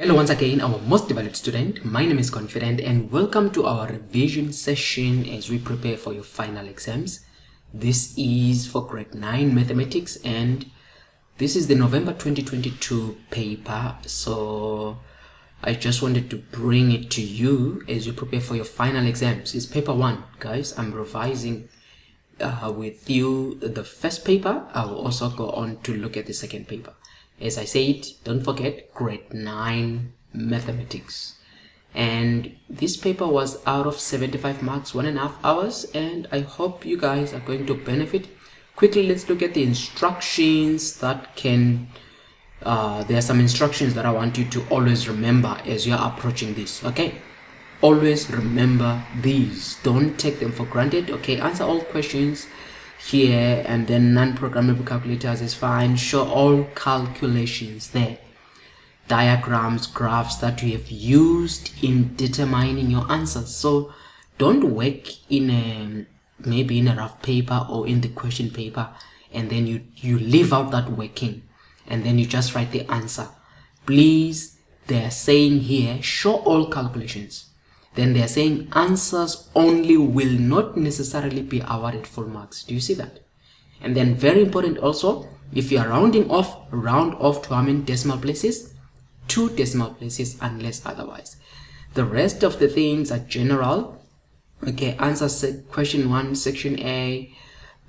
Hello once again, our most valued student. My name is Confident and welcome to our revision session as we prepare for your final exams. This is for grade 9 mathematics and this is the November 2022 paper. So I just wanted to bring it to you as you prepare for your final exams. It's paper 1, guys. I'm revising with you the first paper. I will also go on to look at the second paper. As I said, don't forget grade 9 mathematics. And this paper was out of 75 marks, 1.5 hours, and I hope you guys are going to benefit. Quickly, let's look at the instructions that can, there are some instructions that I want you to always remember as you're approaching this, okay? Always remember these. Don't take them for granted, okay? Answer all questions here, and then non-programmable calculators is fine. Show all calculations there, diagrams, graphs that you have used in determining your answers. So don't work in maybe in a rough paper or in the question paper and then you leave out that working and then you just write the answer. Please, they are saying here show all calculations. Then they are saying answers only will not necessarily be awarded full marks. Do you see that? And then very important also, if you are rounding off, round off to how many decimal places? 2 decimal places unless otherwise. The rest of the things are general. Okay, answer question 1, section A.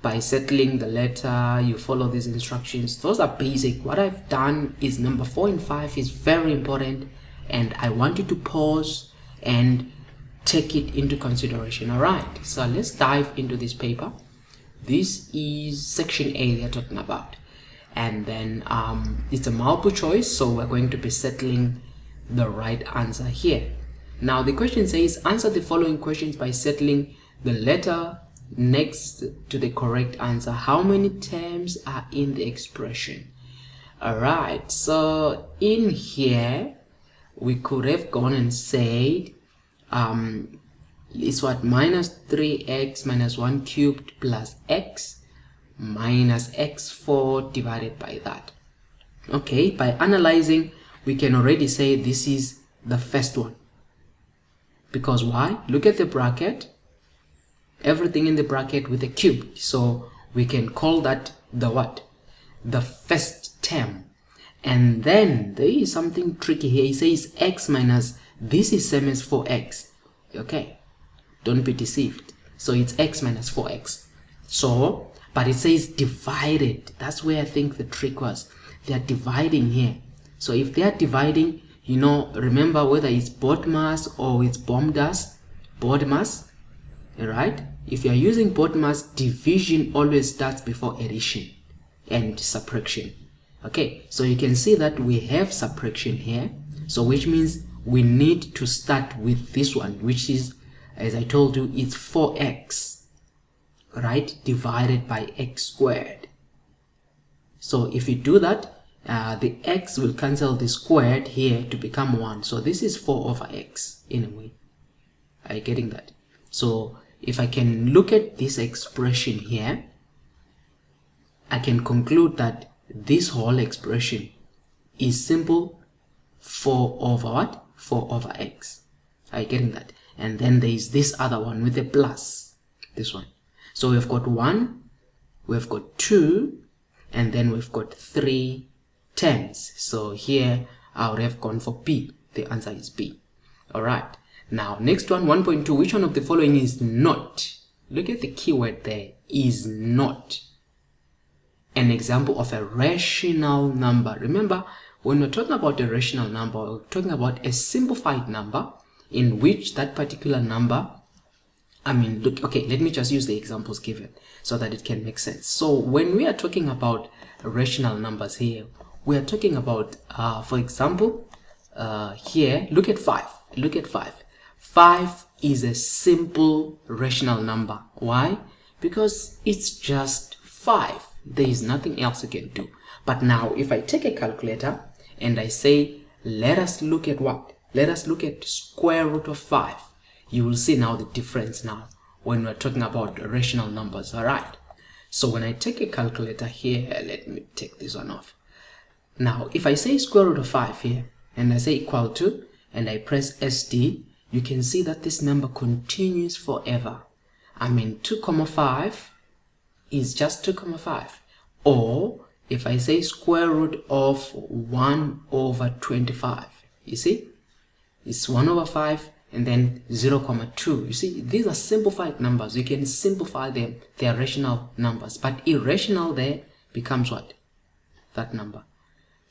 By settling the letter, you follow these instructions. Those are basic. What I've done is number 4 and 5 is very important. And I want you to pause and take it into consideration. All right, so let's dive into this paper. This is section A they're talking about, and then it's a multiple choice, so we're going to be settling the right answer here. Now the question says answer the following questions by settling the letter next to the correct answer. How many terms are in the expression? All right, so in here we could have gone and said it's what, minus 3x minus 1 cubed plus x minus x4 divided by that. Okay, by analyzing we can already say this is the first one, because why? Look at the bracket, everything in the bracket with a cube, so we can call that the what? The first term. And then there is something tricky here. It says x minus, this is same as 4x. Okay, don't be deceived. So it's x minus 4x. So, but it says divided. That's where I think the trick was. They are dividing here. So if they are dividing, you know, remember whether it's BODMAS or it's BOMDAS, BODMAS, right? If you are using BODMAS, division always starts before addition and subtraction. Okay, so you can see that we have subtraction here. So which means we need to start with this one, which is, as I told you, it's 4x, right, divided by x squared. So if you do that, the x will cancel the squared here to become 1. So this is 4 over x in a way. Are you getting that? So if I can look at this expression here, I can conclude that this whole expression is simple 4 over what? 4 over x. Are you getting that? And then there is this other one with a plus, this one. So we've got 1, we've got 2, and then we've got 3 terms. So here I would have gone for B. The answer is B. All right. Now next one, 1.2. Which one of the following is not? Look at the keyword there, is not an example of a rational number. Remember, when we're talking about a rational number, we're talking about a simplified number in which that particular number, look, okay, let me just use the examples given so that it can make sense. So when we are talking about rational numbers here, we are talking about, for example, here, look at 5. Look at 5. 5 is a simple rational number. Why? Because it's just 5. There is nothing else you can do. But now if I take a calculator and I say, let us look at what? Let us look at square root of 5. You will see now the difference now when we're talking about rational numbers. All right. So when I take a calculator here, let me take this one off. Now, if I say square root of 5 here, and I say equal to, and I press SD, you can see that this number continues forever. I mean 2,5 is just 2,5. Or if I say square root of 1 over 25, you see, it's 1 over 5 and then 0,2. You see, these are simplified numbers. You can simplify them. They are rational numbers, but irrational there becomes what? That number,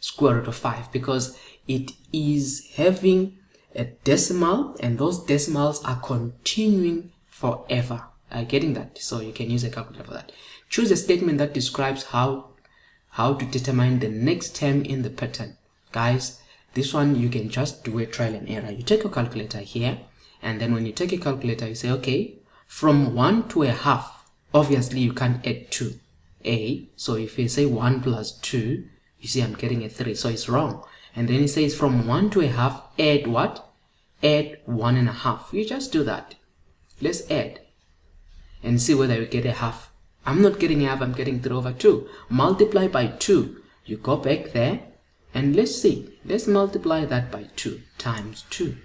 square root of 5, because it is having a decimal and those decimals are continuing forever. Are you getting that? So you can use a calculator for that. Choose a statement that describes how to determine the next term in the pattern. Guys, this one you can just do a trial and error. You take your calculator here, and then when you take a calculator, you say, okay, from 1 to a half, obviously you can't add 2. So if you say 1 plus 2, you see I'm getting a 3, so it's wrong. And then it says from 1 to a half, add what? Add 1.5. You just do that. Let's add and see whether you get a half. I'm not getting a half, I'm getting 3 over 2. Multiply by 2. You go back there and let's see. Let's multiply that by 2 times 2.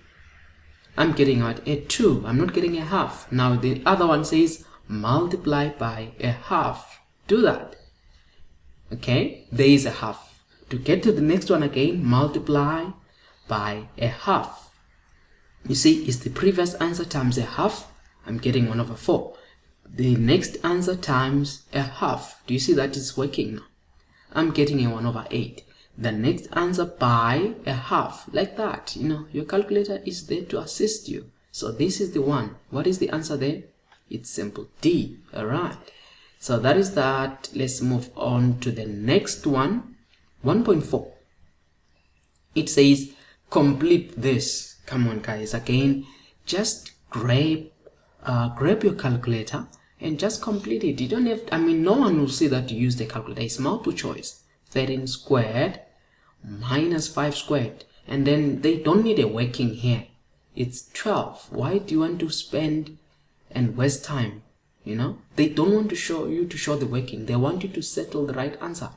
I'm getting out a 2. I'm not getting a half. Now the other one says multiply by a half. Do that. Okay, there is a half. To get to the next one again, multiply by a half. You see, it's the previous answer times a half. I'm getting 1 over 4. The next answer times a half. Do you see that it's working now? I'm getting a 1 over 8. The next answer by a half, like that. You know, your calculator is there to assist you. So this is the one. What is the answer there? It's simple, D. Alright, so that is that. Let's move on to the next one. 1.4. It says complete this. Come on guys, again, just grab your calculator and just complete it. You don't have to, I mean, no one will see that you use the calculator. It's multiple choice. 13 squared minus 5 squared, and then they don't need a working here. It's 12. Why do you want to spend and waste time? You know, they don't want to show you to show the working. They want you to settle the right answer.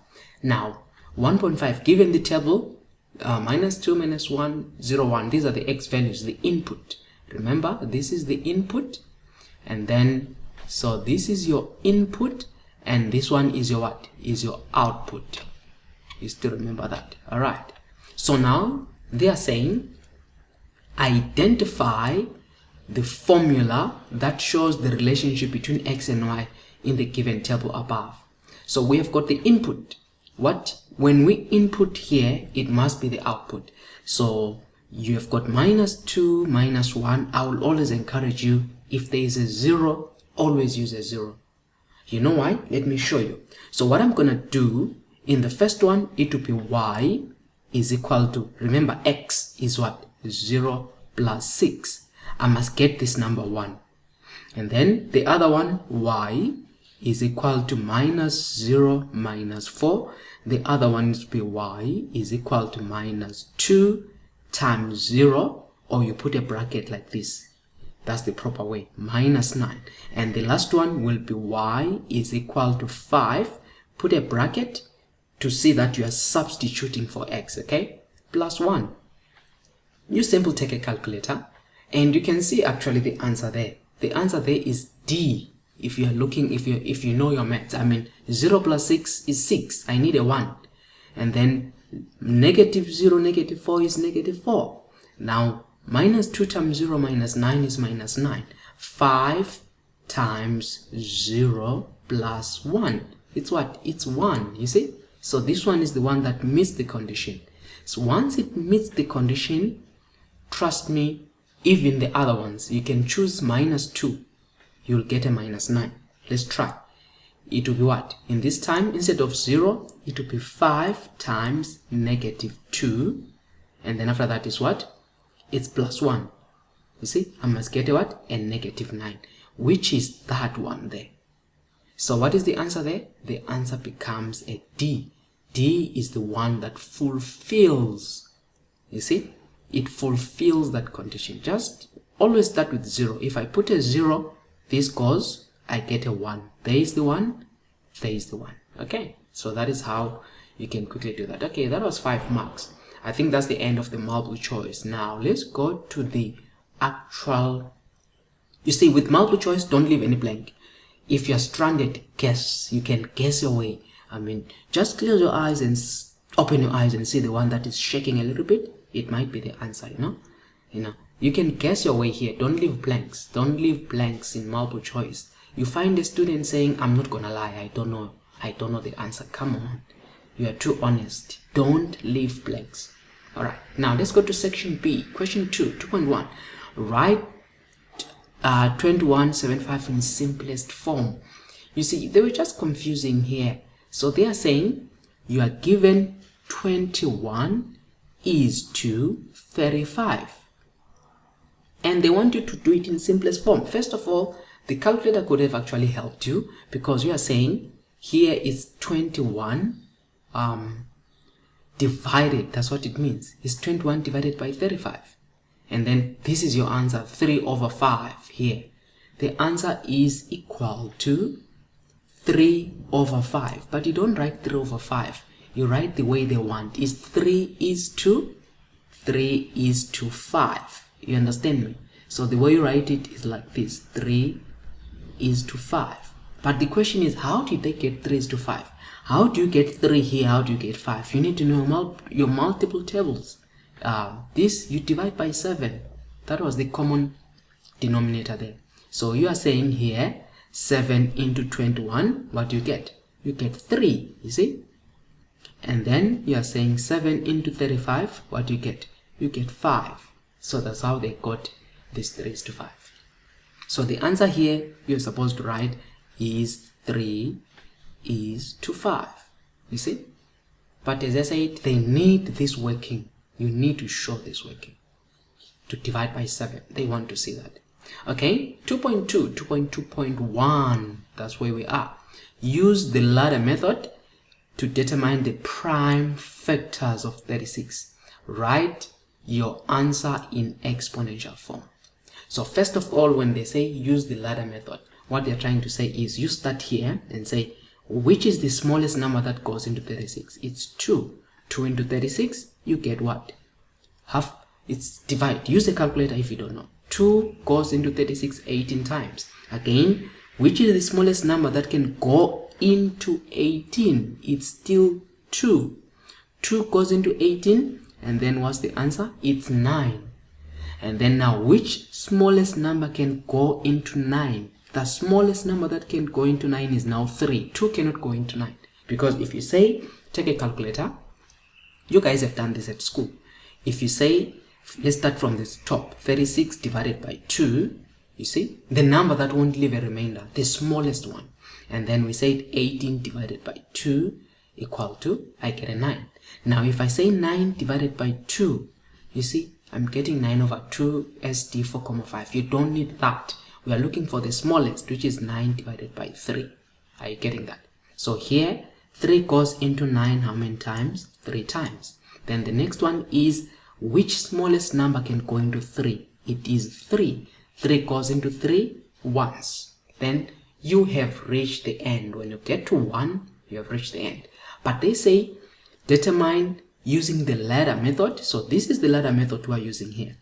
Now 1.5, given the table, minus 2 minus 1 0 1, these are the x values, the input. Remember, this is the input, and then so this is your input, and this one is your what? Is your output. You still remember that? All right, so now they are saying identify the formula that shows the relationship between x and y in the given table above. So we have got the input. What? When we input here, it must be the output. So you have got minus 2, minus 1. I will always encourage you, if there is a 0, always use a 0. You know why? Let me show you. So what I'm gonna do, in the first one, it will be y is equal to, remember x is what? 0 plus 6. I must get this number 1. And then the other one, y is equal to minus 0 minus 4. The other one is be y is equal to minus 2 times 0, or you put a bracket like this. That's the proper way, minus 9. And the last one will be y is equal to 5. Put a bracket to see that you are substituting for x, okay? Plus 1. You simply take a calculator and you can see actually the answer there. The answer there is D. If you are looking, if you know your maths, I mean 0 plus 6 is 6. I need a 1. And then negative 0, negative 4 is negative 4. Now minus 2 times 0 minus 9 is minus 9. 5 times 0 plus 1. It's what? It's 1, you see? So this one is the one that meets the condition. So once it meets the condition, trust me, even the other ones, you can choose minus 2. You'll get a minus 9. Let's try. It will be what? In this time, instead of 0, it will be 5 times negative 2. And then after that is what? It's plus 1. You see, I must get a what? A negative 9, which is that one there. So what is the answer there? The answer becomes a D. D is the one that fulfills. You see, it fulfills that condition. Just always start with 0. If I put a 0, this goes, I get a 1. There is the 1, there is the 1. Okay, so that is how you can quickly do that. Okay, that was 5 marks. I think that's the end of the multiple choice. Now let's go to the actual. You see, with multiple choice, don't leave any blank. If you're stranded, guess. You can guess your way. I mean, just close your eyes and open your eyes and see the one that is shaking a little bit. It might be the answer, you know. You can guess your way here. Don't leave blanks. Don't leave blanks in multiple choice. You find a student saying, I'm not gonna lie, I don't know the answer. Come on, you are too honest. Don't leave blanks. All right, now let's go to section B. Question 2.1. Write 2175 in simplest form. You see, they were just confusing here. So they are saying you are given 21 is to 35. And they want you to do it in simplest form. First of all, the calculator could have actually helped you, because you are saying here is 21 divided, that's what it means. It's 21 divided by 35. And then this is your answer, 3/5 here. The answer is equal to 3/5. But you don't write 3/5. You write the way they want. Is 3:5. You understand me? So the way you write it is like this, 3:5. But the question is, how did they get 3:5? How do you get 3 here? How do you get 5? You need to know your multiple tables. This you divide by 7. That was the common denominator there. So you are saying here 7 into 21, what do you get? You get 3, you see? And then you are saying 7 into 35, what do you get? You get 5. So that's how they got this 3:5. So the answer here you're supposed to write is 3:5. You see? But as I said, they need this working. You need to show this working. To divide by 7. They want to see that. Okay, 2.2.1. That's where we are. Use the ladder method to determine the prime factors of 36. Write your answer in exponential form. So first of all, when they say use the ladder method, what they're trying to say is you start here and say, which is the smallest number that goes into 36? It's 2. 2 into 36, you get what? Half. It's divide. Use a calculator if you don't know. 2 goes into 36 18 times. Again, which is the smallest number that can go into 18? It's still 2. 2 goes into 18, and then what's the answer? It's 9. And then now, which smallest number can go into 9? The smallest number that can go into 9 is now 3. 2 cannot go into 9. Because if you say, take a calculator, you guys have done this at school. If you say, let's start from this top, 36 divided by 2, you see, the number that won't leave a remainder, the smallest one. And then we said 18 divided by 2 equal to, I get a 9. Now if I say 9 divided by 2, you see, I'm getting 9/2 SD 4,5. You don't need that. We are looking for the smallest, which is 9 divided by 3. Are you getting that? So here, 3 goes into 9 how many times? 3 times. Then the next one is, which smallest number can go into 3? It is 3. 3 goes into 3 once. Then you have reached the end. When you get to 1, you have reached the end. But they say, determine using the ladder method. So this is the ladder method we are using here.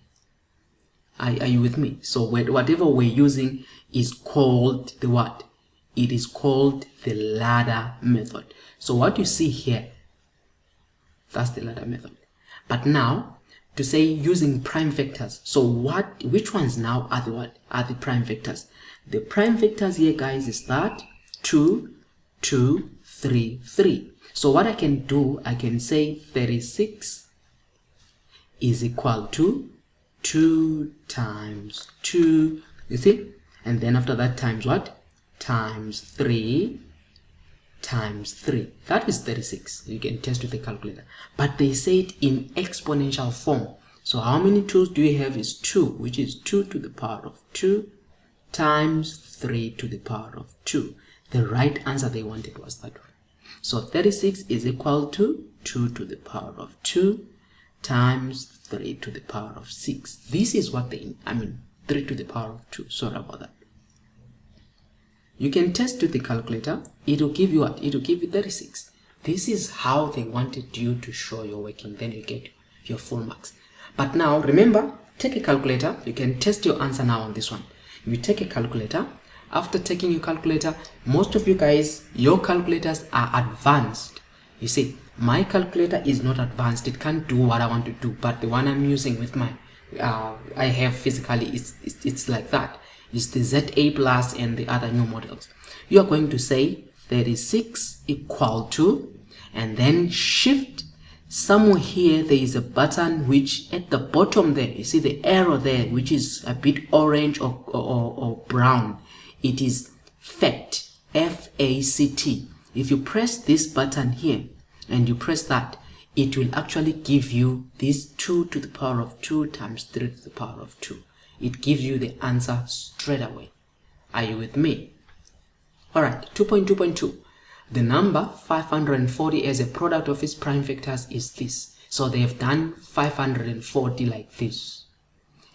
Are you with me? So whatever we're using is called the what? It is called the ladder method. So what you see here, that's the ladder method. But now, to say using prime factors, so which ones now are the what? Are the prime factors? The prime factors here, guys, is that 2, 2, 3, 3. So what I can do, I can say 36 is equal to 2 times 2, you see? And then after that times what? Times 3 times 3. That is 36. You can test with a calculator. But they say it in exponential form. So how many 2's do you have? Is 2, which is 2 to the power of 2 times 3 to the power of 2. The right answer they wanted was that one. So 36 is equal to 2 to the power of 2 times 3 to the power of 6. This is what 3 to the power of 2. Sorry about that. You can test with the calculator. It will give you what? It will give you 36. This is how they wanted you to show your working. Then you get your full marks. But now remember, take a calculator. You can test your answer now on this one. If you take a calculator, after taking your calculator, most of you guys, your calculators are advanced. You see, my calculator is not advanced. It can't do what I want to do, but the one I'm using with my I have physically, it's like that. It's the ZA plus and the other new models. You are going to say 36 equal to, and then shift. Somewhere here there is a button which at the bottom there, you see the arrow there, which is a bit orange or brown. It is FACT, F-A-C-T. If you press this button here and you press that, it will actually give you this 2 to the power of 2 times 3 to the power of 2. It gives you the answer straight away. Are you with me? Alright, 2.2.2. The number 540 as a product of its prime factors is this. So they have done 540 like this.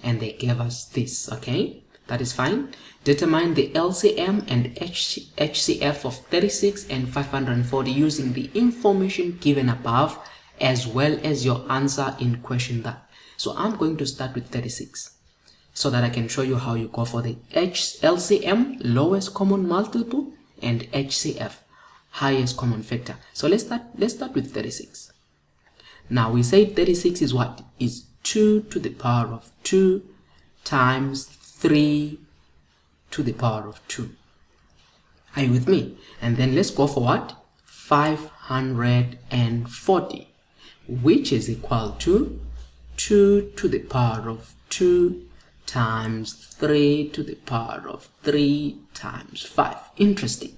And they gave us this, okay? That is fine. Determine the LCM and HCF of 36 and 540 using the information given above, as well as your answer in question that. So I'm going to start with 36 so that I can show you how you go for the LCM, lowest common multiple, and HCF, highest common factor. So let's start with 36. Now we say 36 is what? Is 2 to the power of 2 times 3 to the power of 2. Are you with me? And then let's go for what? 540, which is equal to 2 to the power of 2 times 3 to the power of 3 times 5. Interesting.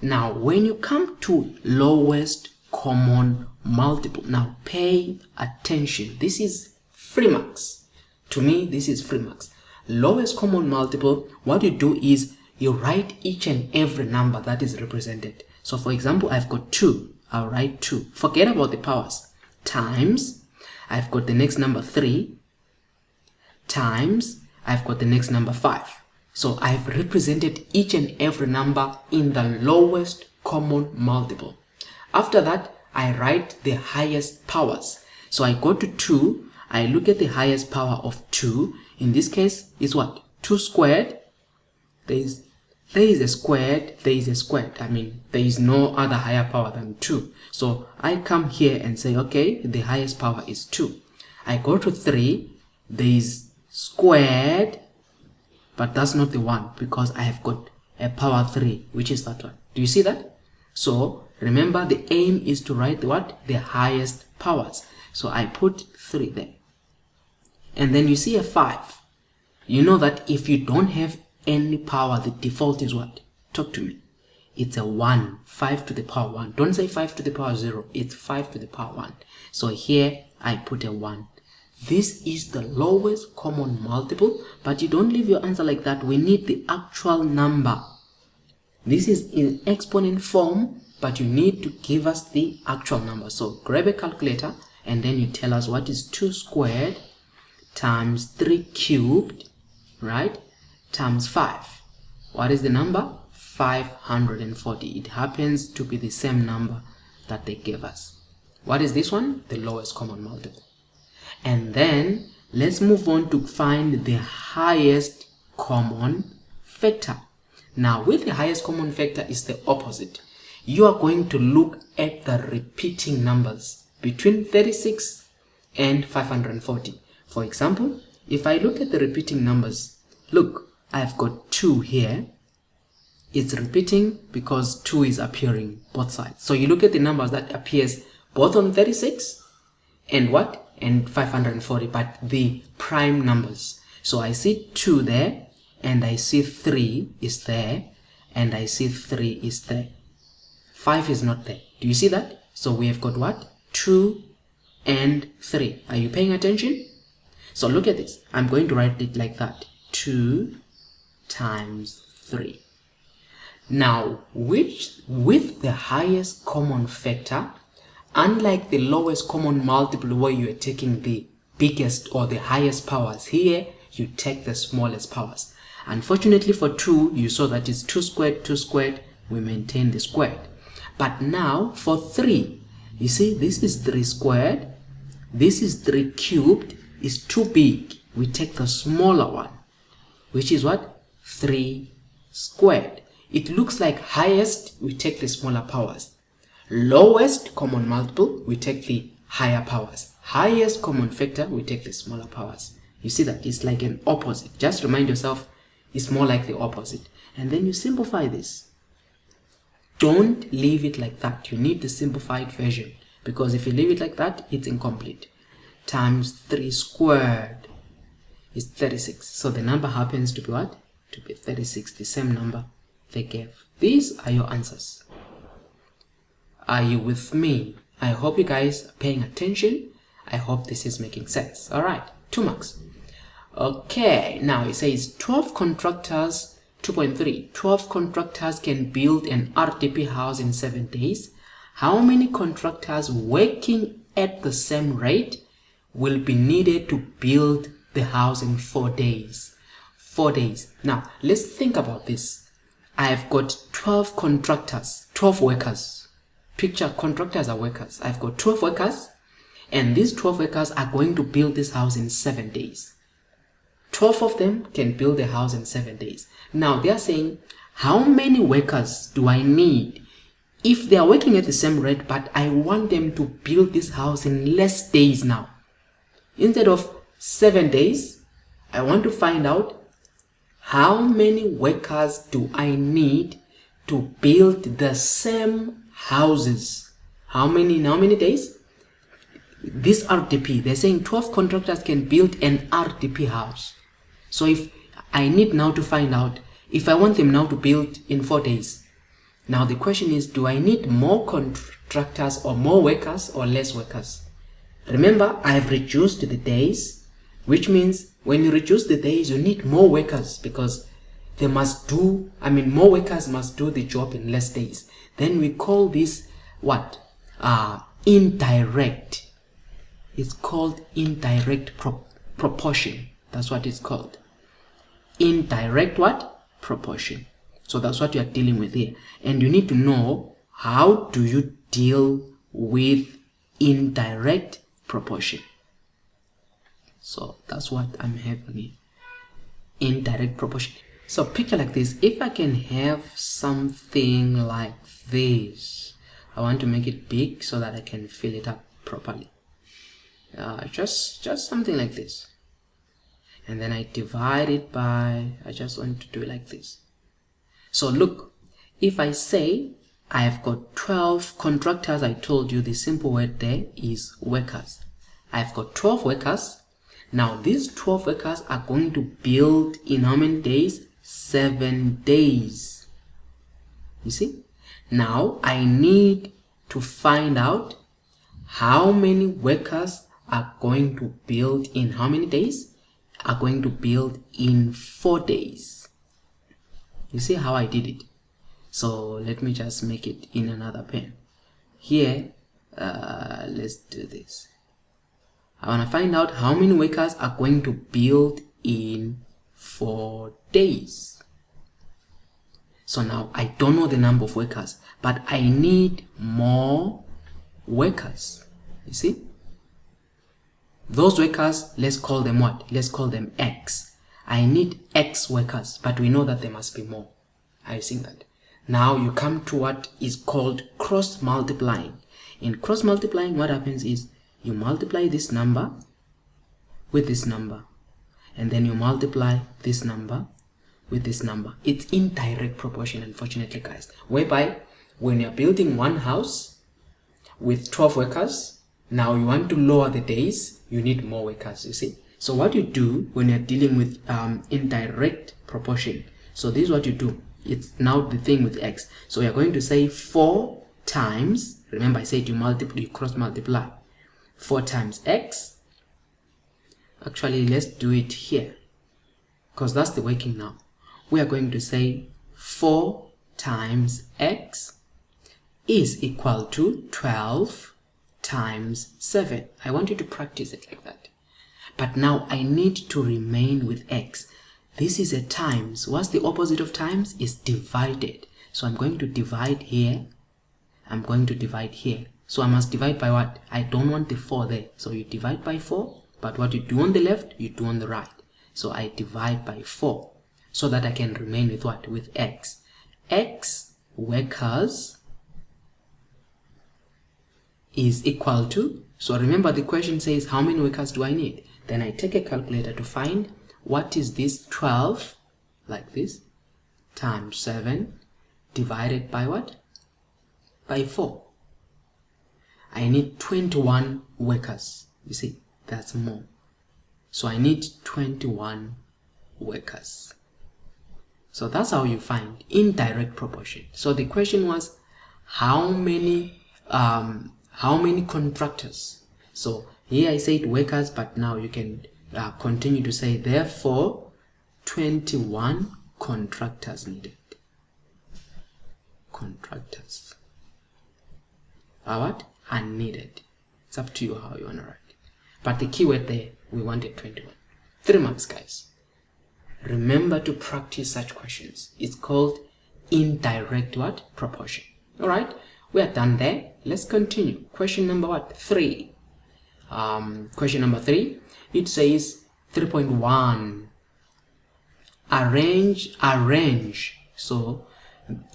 Now when you come to lowest common multiple, now pay attention. This is free marks. To me, this is free marks. Lowest common multiple, what you do is you write each and every number that is represented. So for example, I've got 2. I'll write 2. Forget about the powers. Times, I've got the next number 3. Times, I've got the next number 5. So I've represented each and every number in the lowest common multiple. After that, I write the highest powers. So I go to 2, I look at the highest power of 2. In this case, is what? 2 squared. There is a squared, there is a squared. I mean, there is no other higher power than 2. So I come here and say, okay, the highest power is 2. I go to 3, there is squared, but that's not the one because I have got a power 3, which is that one. Do you see that? So remember, the aim is to write the what? The highest powers. So I put 3 there. And then you see a 5. You know that if you don't have any power, the default is what? Talk to me. It's a 1. 5 to the power 1. Don't say 5 to the power 0. It's 5 to the power 1. So here I put a 1. This is the lowest common multiple, but you don't leave your answer like that. We need the actual number. This is in exponent form, but you need to give us the actual number. So grab a calculator and then you tell us what is 2 squared times 3 cubed, right, times 5. What is the number? 540. It happens to be the same number that they gave us. What is this one? The lowest common multiple. And then let's move on to find the highest common factor. Now with the highest common factor is the opposite. You are going to look at the repeating numbers between 36 and 540. For example, if I look at the repeating numbers, look, I've got 2 here. It's repeating because 2 is appearing both sides. So you look at the numbers that appears both on 36 and what? And 540, but the prime numbers. So I see 2 there, and I see 3 is there, and I see 3 is there. 5 is not there. Do you see that? So we have got what? 2 and 3. Are you paying attention? So look at this. I'm going to write it like that. 2 times 3. Now, with the highest common factor, unlike the lowest common multiple where you are taking the biggest or the highest powers, here you take the smallest powers. Unfortunately for 2, you saw that it's 2 squared, we maintain the squared. But now for 3, you see this is 3 squared, this is 3 cubed is too big. We take the smaller one, which is what? 3 squared. It looks like highest, we take the smaller powers. Lowest common multiple, we take the higher powers. Highest common factor, we take the smaller powers. You see that it's like an opposite. Just remind yourself, it's more like the opposite. And then you simplify this. Don't leave it like that. You need the simplified version, because if you leave it like that, it's incomplete. Times 3 squared is 36. So the number happens to be what? To be 36, the same number they gave. These are your answers. Are you with me? I hope you guys are paying attention. I hope this is making sense. All right, 2 marks. Okay, now it says 12 contractors, 2.3. 12 contractors can build an RDP house in 7 days. How many contractors working at the same rate will be needed to build the house in 4 days? 4 days. Now, let's think about this. I've got 12 contractors, 12 workers. Picture contractors are workers. I've got 12 workers, and these 12 workers are going to build this house in 7 days. 12 of them can build the house in 7 days. Now, they are saying, how many workers do I need if they are working at the same rate, but I want them to build this house in less days now? Instead of 7 days, I want to find out how many workers do I need to build the same houses. How many days? This RDP, they're saying 12 contractors can build an RDP house. So if I need now to find out if I want them now to build in 4 days. Now the question is, do I need more contractors or more workers or less workers? Remember, I have reduced the days, which means when you reduce the days, you need more workers, because they must do, more workers must do the job in less days. Then we call this what? Indirect. It's called indirect proportion. That's what it's called. Indirect what? Proportion. So that's what you are dealing with here. And you need to know, how do you deal with indirect proportion? So that's what I'm having here. Indirect proportion. So picture like this. If I can have something like this, I want to make it big so that I can fill it up properly. Just something like this. And then I divide it by, I just want to do it like this. So look, if I say I have got 12 contractors, I told you the simple word there is workers. I've got 12 workers. Now these 12 workers are going to build in how many days? 7 days. You see? Now I need to find out how many workers are going to build in how many days? Are going to build in 4 days. You see how I did it? So let me just make it in another pen. Here, let's do this. I want to find out how many workers are going to build in 4 days. So now I don't know the number of workers, but I need more workers. You see? Those workers, let's call them what? Let's call them X. I need X workers, but we know that there must be more. Are you seeing that? Now you come to what is called cross multiplying. In cross multiplying, what happens is you multiply this number with this number, and then you multiply this number with this number. It's indirect proportion, unfortunately, guys, whereby when you're building one house with 12 workers, now you want to lower the days, you need more workers, you see. So what you do when you're dealing with indirect proportion, so this is what you do. It's now the thing with X. So you're going to say 4 times, remember I said you cross multiply. 4 times X. Actually, let's do it here, because that's the working now. We are going to say 4 times X is equal to 12 times 7. I want you to practice it like that. But now I need to remain with X. This is a times. What's the opposite of times? Is divided. So I'm going to divide here. I'm going to divide here. So I must divide by what? I don't want the 4 there. So you divide by 4, but what you do on the left, you do on the right. So I divide by 4 so that I can remain with what? With x. X workers is equal to, so remember the question says how many workers do I need? Then I take a calculator to find what is this 12, like this, times 7 divided by what? By 4. I need 21 workers. You see, that's more. So I need 21 workers. So that's how you find indirect proportion. So the question was how many contractors? So here I said workers, but now you can continue to say therefore 21 contractors needed. Contractors are what? Are needed. It's up to you how you want to write. But the keyword there, we wanted 21. 3 marks, guys. Remember to practice such questions. It's called indirect what? Proportion. Alright, we are done there. Let's continue. Question number what? 3. Question number 3. It says 3.1. Arrange. So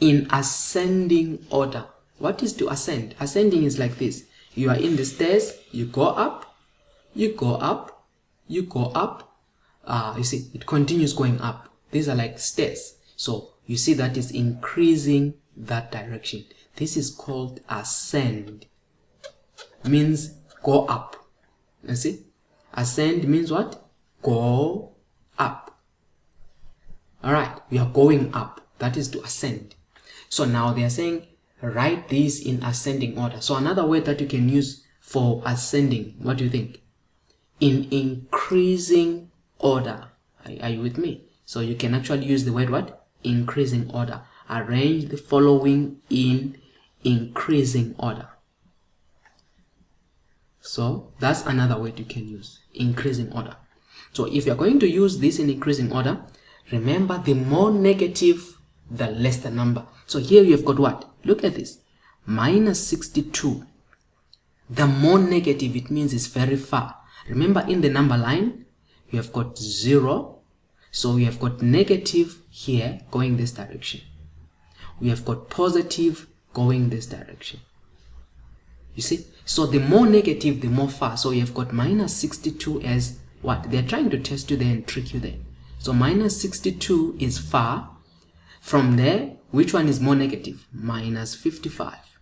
in ascending order. What is to ascend? Ascending is like this. You are in the stairs, you go up, you go up, you go up. You see, it continues going up. These are like stairs. So you see that is increasing that direction. This is called ascend. Means go up. You see? Ascend means what? Go up. Alright, we are going up. That is to ascend. So now they are saying write these in ascending order. So another word that you can use for ascending, what do you think? In increasing order. Are you with me? So you can actually use the word what? Increasing order. Arrange the following in increasing order. So that's another word you can use. Increasing order. So if you're going to use this in increasing order, remember the more negative, the less the number. So here you've got what? Look at this. Minus 62. The more negative it means it's very far. Remember in the number line, you have got 0. So we have got negative here going this direction. We have got positive going this direction. You see? So the more negative, the more far. So you have got minus 62 as what? They're trying to test you there and trick you there. So minus 62 is far. From there, which one is more negative? Minus 55.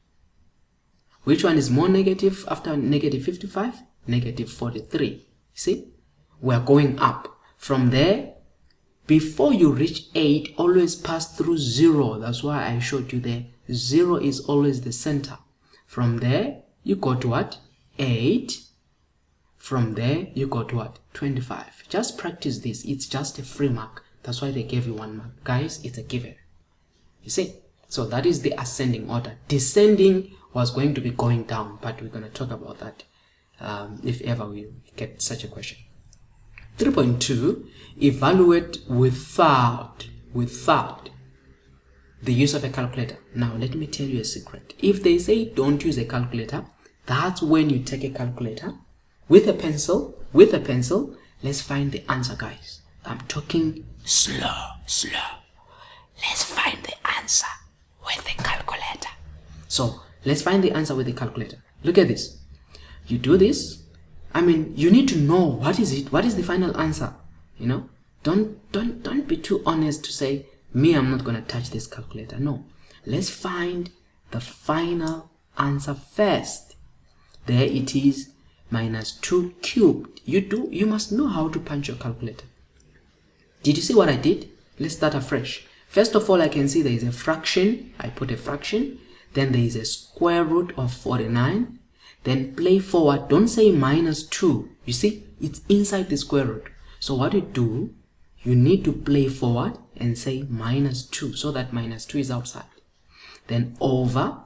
Which one is more negative after negative 55? Negative 43. See? We're going up. From there, before you reach 8, always pass through 0. That's why I showed you there. 0 is always the center. From there, you go to what? 8. From there, you go to what? 25. Just practice this. It's just a free mark. That's why they gave you 1 mark. Guys, it's a given. You see? So that is the ascending order. Descending was going to be going down, but we're going to talk about that if ever we get such a question. 3.2, evaluate without the use of a calculator. Now, let me tell you a secret. If they say don't use a calculator, that's when you take a calculator with a pencil. Let's find the answer, guys. I'm talking slow. Let's find the answer with the calculator. So let's find the answer with the calculator. Look at this. You do this. I mean, you need to know what is it. What is the final answer? You know, don't be too honest to say, me, I'm not going to touch this calculator. No, let's find the final answer first. There it is, minus 2 cubed. You must know how to punch your calculator. Did you see what I did? Let's start afresh. First of all, I can see there is a fraction. I put a fraction. Then there is a square root of 49. Then play forward. Don't say minus 2. You see, it's inside the square root. So what you do, you need to play forward and say minus 2 so that minus 2 is outside. Then over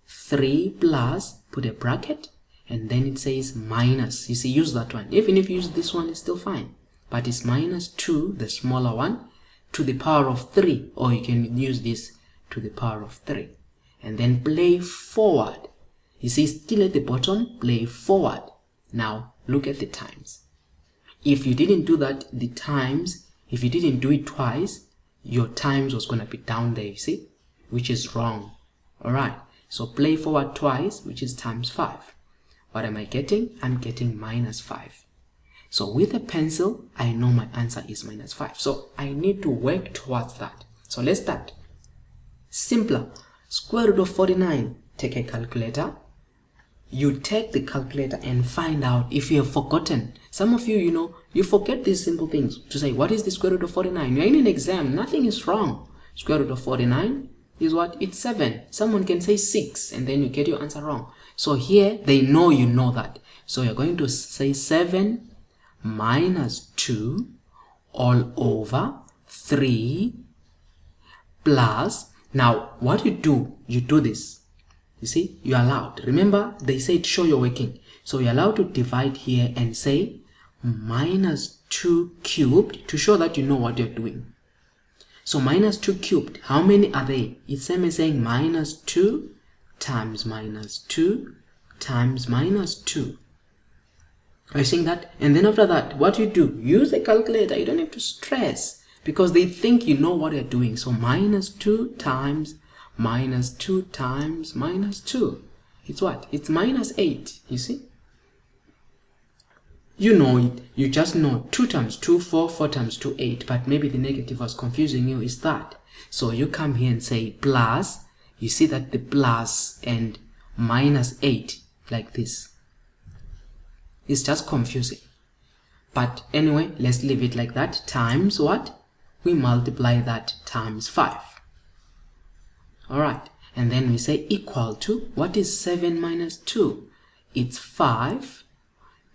3 plus, put a bracket, and then it says minus. You see, use that one. Even if you use this one, it's still fine. But it's minus 2, the smaller one, to the power of 3. Or you can use this to the power of 3. And then play forward. You see, still at the bottom, play forward. Now, look at the times. If you didn't do that, the times, if you didn't do it twice, your times was going to be down there, you see, which is wrong. Alright, so play forward twice, which is times 5. What am I getting? I'm getting minus 5. So with a pencil, I know my answer is minus 5. So I need to work towards that. So let's start. Simpler. Square root of 49. Take a calculator. You take the calculator and find out if you have forgotten. Some of you, you forget these simple things. To say, what is the square root of 49? You're in an exam. Nothing is wrong. Square root of 49 is what? It's 7. Someone can say 6 and then you get your answer wrong. So here, they know you know that. So you're going to say 7 minus 2 all over 3 plus. Now, what you do this. You see, you're allowed. Remember, they said show you're working. So you're allowed to divide here and say minus 2 cubed to show that you know what you're doing. So minus 2 cubed, how many are they? It's same as saying minus 2 times minus 2 times minus 2. Are you seeing that? And then after that, what you do? Use a calculator. You don't have to stress because they think you know what you're doing. So minus 2 times minus 2 times minus 2. It's what? It's minus 8. You see? You know it. You just know 2 times 2, 4, 4 times 2, 8. But maybe the negative was confusing you. Is that? So you come here and say plus. You see that the plus and minus 8 like this. It's just confusing. But anyway, let's leave it like that. Times what? We multiply that times 5. Alright. And then we say equal to, what is 7 minus 2? It's 5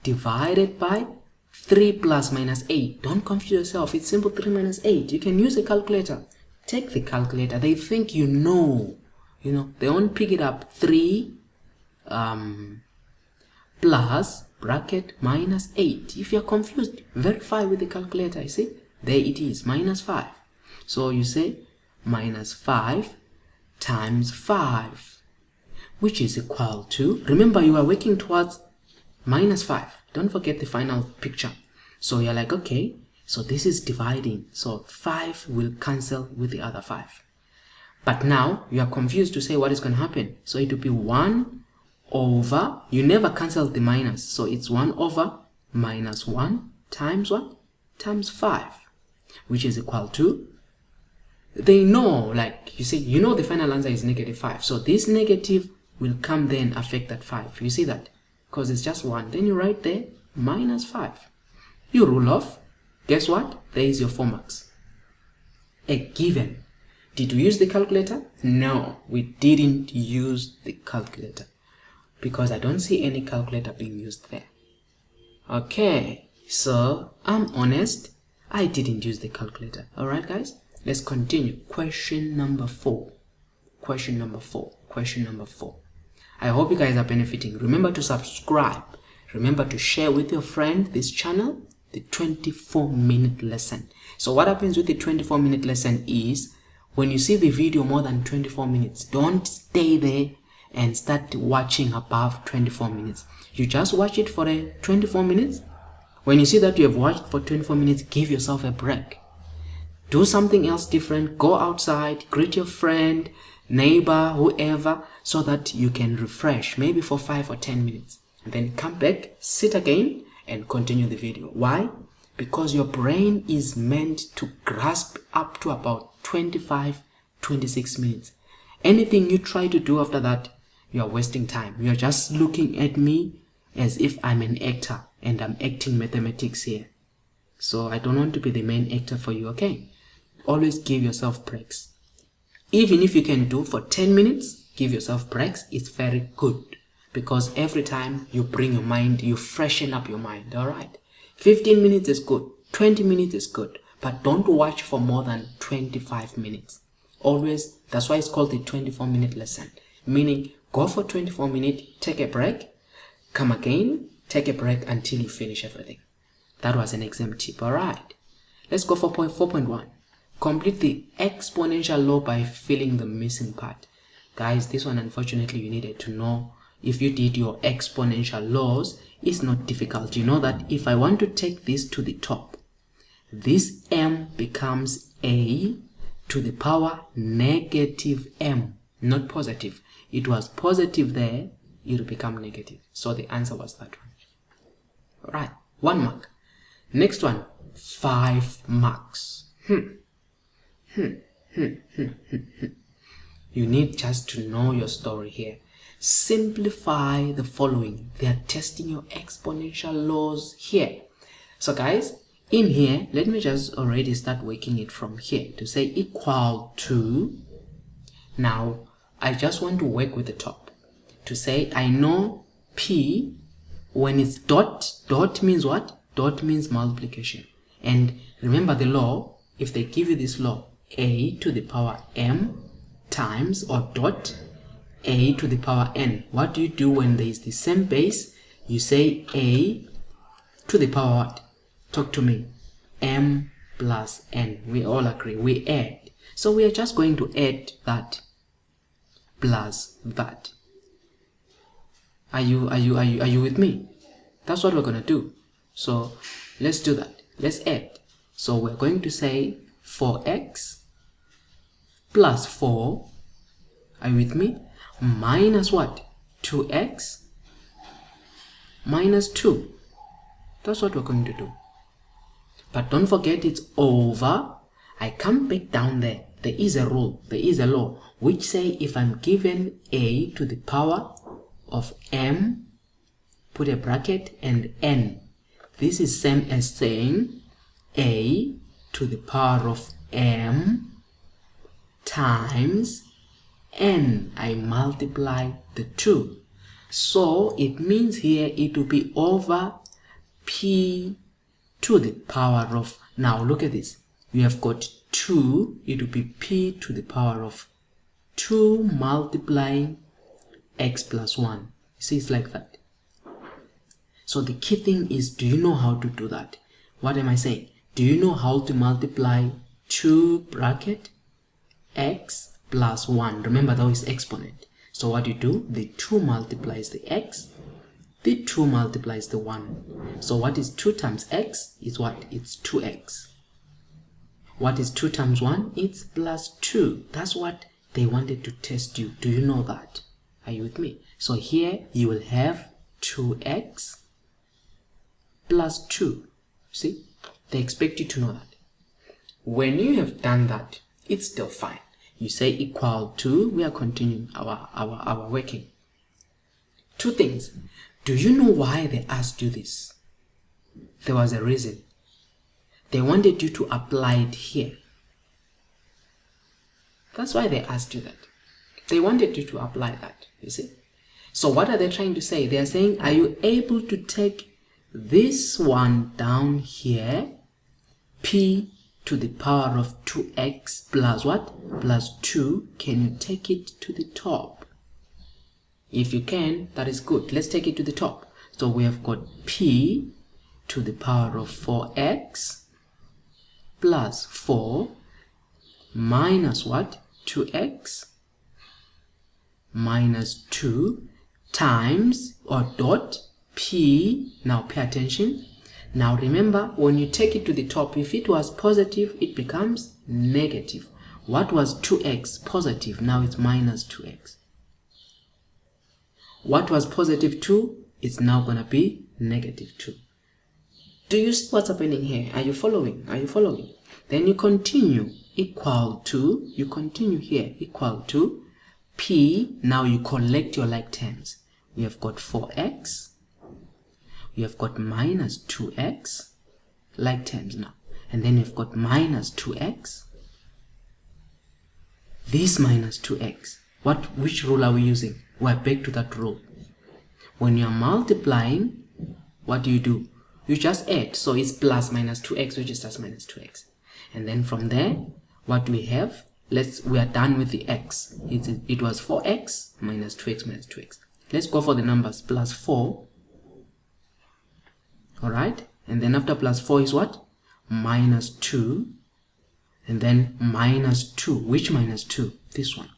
divided by 3 plus minus 8. Don't confuse yourself. It's simple 3 minus 8. You can use a calculator. Take the calculator. They think you know. They won't pick it up. 3 plus bracket minus 8. If you're confused, verify with the calculator. You see? There it is. Minus 5. So you say minus 5 times 5, which is equal to, remember you are working towards minus 5. Don't forget the final picture. So you're like, okay, so this is dividing. So 5 will cancel with the other 5. But now you are confused to say what is going to happen. So it will be 1 over, you never cancel the minus. So it's 1 over minus 1 times what? Times 5, which is equal to, they know, like you say, the final answer is negative 5. So this negative will come then affect that 5. You see that? Because it's just 1. Then you write there minus 5. You rule off. Guess what? There is your 4 marks. A given. Did we use the calculator? No, we didn't use the calculator. Because I don't see any calculator being used there. Okay, so I'm honest. I didn't use the calculator. Alright guys? Let's continue. Question number 4. Question number 4. Question number 4. I hope you guys are benefiting. Remember to subscribe. Remember to share with your friend this channel, the 24-minute lesson. So what happens with the 24-minute lesson is, when you see the video more than 24 minutes, don't stay there and start watching above 24 minutes. You just watch it for 24 minutes. When you see that you have watched for 24 minutes, give yourself a break. Do something else different. Go outside, greet your friend, neighbor, whoever, so that you can refresh, maybe for 5 or 10 minutes. And then come back, sit again, and continue the video. Why? Because your brain is meant to grasp up to about 25-26 minutes. Anything you try to do after that, you are wasting time. You are just looking at me as if I'm an actor and I'm acting mathematics here. So I don't want to be the main actor for you, okay? Always give yourself breaks. Even if you can do for 10 minutes, give yourself breaks. It's very good. Because every time you bring your mind, you freshen up your mind, alright? 15 minutes is good. 20 minutes is good. But don't watch for more than 25 minutes. Always, that's why it's called the 24-minute lesson. Meaning, go for 24 minutes, take a break, come again, take a break until you finish everything. That was an exam tip, alright? Let's go for 4.1. Complete the exponential law by filling the missing part. Guys, this one unfortunately you needed to know if you did your exponential laws, it's not difficult. You know that if I want to take this to the top, this m becomes a to the power negative m, not positive. It was positive there, it will become negative. So the answer was that one. All right, 1 mark. Next one, 5 marks. You need just to know your story here. Simplify the following. They are testing your exponential laws here. So guys, in here, let me just already start working it from here to say equal to. Now, I just want to work with the top to say I know P, when it's dot, dot means what? Dot means multiplication. And remember the law, if they give you this law, a to the power m times or dot a to the power n. What do you do when there is the same base? You say a to the power what? Talk to me. M plus n. We all agree. We add. So we are just going to add that plus that. Are you with me? That's what we're gonna do. So let's do that. Let's add. So we're going to say 4x plus 4. Are you with me? Minus what? 2x minus 2. That's what we're going to do. But don't forget it's over. I come back down there. There is a rule, there is a law, which say if I'm given a to the power of m, put a bracket, and n. This is same as saying a to the power of m times n. I multiply the two. So it means here it will be over p to the power of, now look at this, we have got 2, it will be p to the power of 2 multiplying x plus 1. You see, it's like that. So the key thing is, do you know how to do that? What am I saying? Do you know how to multiply 2 bracket x plus 1? Remember that is exponent. So what you do, the 2 multiplies the x, the 2 multiplies the 1. So what is 2 times x is what? It's 2x. What is 2 times 1? It's plus 2. That's what they wanted to test you. Do you know that? Are you with me? So here you will have 2x plus 2. See? They expect you to know that. When you have done that, it's still fine. You say equal to, we are continuing our working. 2 things. Do you know why they asked you this? There was a reason. They wanted you to apply it here. That's why they asked you that. They wanted you to apply that, you see. So what are they trying to say? They are saying, are you able to take this one down here, p to the power of 2x plus what? Plus 2. Can you take it to the top? If you can, that is good. Let's take it to the top. So we have got p to the power of 4x plus 4 minus what? 2x minus 2 times or dot p. Now pay attention. Now remember, when you take it to the top, if it was positive, it becomes negative. What was 2x? Positive. Now it's minus 2x. What was positive 2? It's now going to be negative 2. Do you see what's happening here? Are you following? Are you following? Then you continue equal to, you continue here equal to p. Now you collect your like terms. We have got 4x. We have got minus 2x. Like terms now. And then we've got minus 2x. This minus 2x. Which rule are we using? We're back to that rule. When you're multiplying, what do? You just add. So it's plus minus 2x, which is just minus 2x. And then from there, what do we have? We are done with the x. It was 4x minus 2x minus 2x. Let's go for the numbers. Plus 4. Alright? And then after plus 4 is what? Minus 2. And then minus 2. Which minus 2? This one.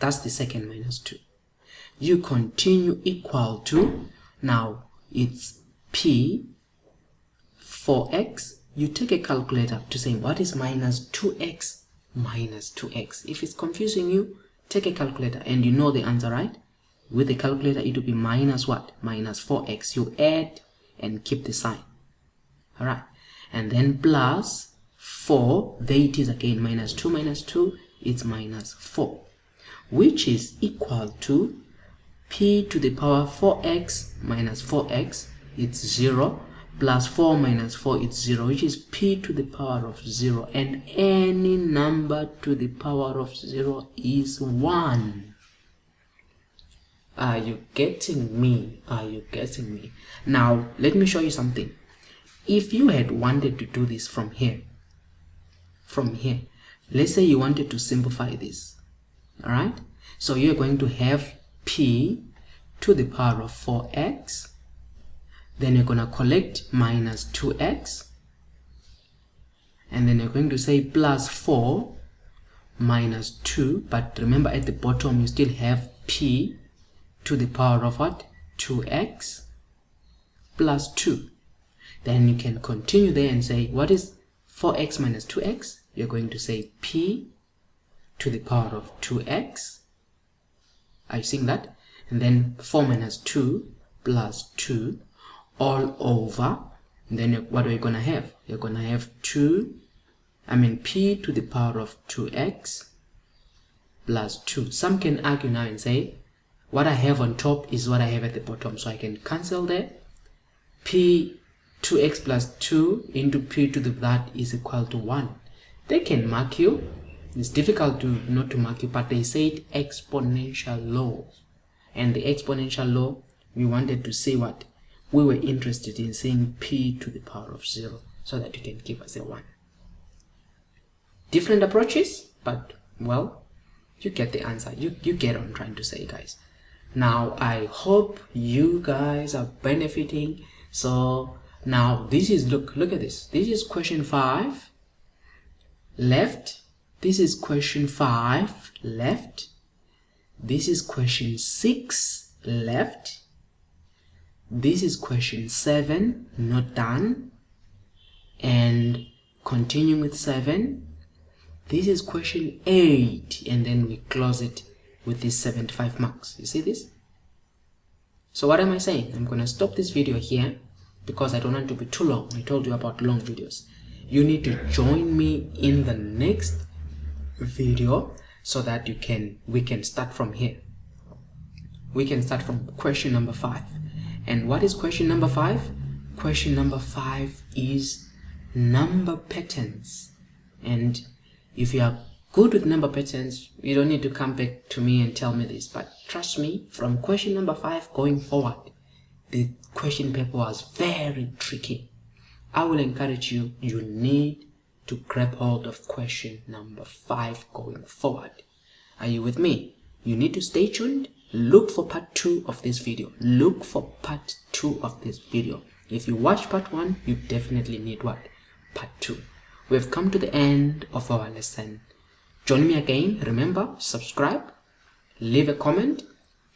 That's the second minus 2. you continue equal to, now it's P 4x. You take a calculator to say what is minus 2x minus 2x. If it's confusing you, take a calculator and you know the answer, right? With the calculator it will be minus what? Minus 4x. You add and keep the sign. Alright, and then plus 4, there it is again, minus 2, it's minus 4, which is equal to P to the power 4x minus 4x, it's 0, plus 4 minus 4, it's 0, which is P to the power of 0, and any number to the power of 0 is 1. Are you getting me? Are you getting me? Now, let me show you something. If you had wanted to do this from here, let's say you wanted to simplify this, all right? So you're going to have P to the power of 4x, then you're going to collect minus 2x, and then you're going to say plus 4 minus 2, but remember at the bottom you still have P to the power of what? 2x plus 2. Then you can continue there and say, what is 4x minus 2x? You're going to say P to the power of 2x. Are you seeing that? And then 4 minus 2 plus 2 all over. And then what are you going to have? You're going to have P to the power of 2x plus 2. Some can argue now and say, what I have on top is what I have at the bottom. So I can cancel there. P 2x plus 2 into P to the that is equal to 1. They can mark you. It's difficult to not to mark you, but they said exponential law. And the exponential law, we wanted to say what? We were interested in saying P to the power of 0 so that you can give us a 1. Different approaches, but well, you get the answer. You get what I'm trying to say, guys. Now, I hope you guys are benefiting. So now this is, look at this. This is question 5 left. This is question 5 left. This is question 6 left. This is question 7 not done, and continuing with 7. This is question 8, and then we close it with these 75 marks. You see this? So what am I saying? I'm going to stop this video here because I don't want to be too long. I told you about long videos. You need to join me in the next video so that we can start from here. We can start from question number 5. And what is question number 5? Question number 5 is number patterns. And if you are good with number patterns, you don't need to come back to me and tell me this, but trust me, from question number 5 going forward, the question paper was very tricky. I will encourage you, you need to grab hold of question number 5 going forward. Are you with me? You need to stay tuned. Look for part 2 of this video. Look for part 2 of this video. If you watch part 1, you definitely need what? Part 2. We have come to the end of our lesson. Join me again. Remember, subscribe, leave a comment,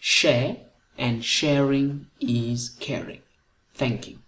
share, and sharing is caring. Thank you.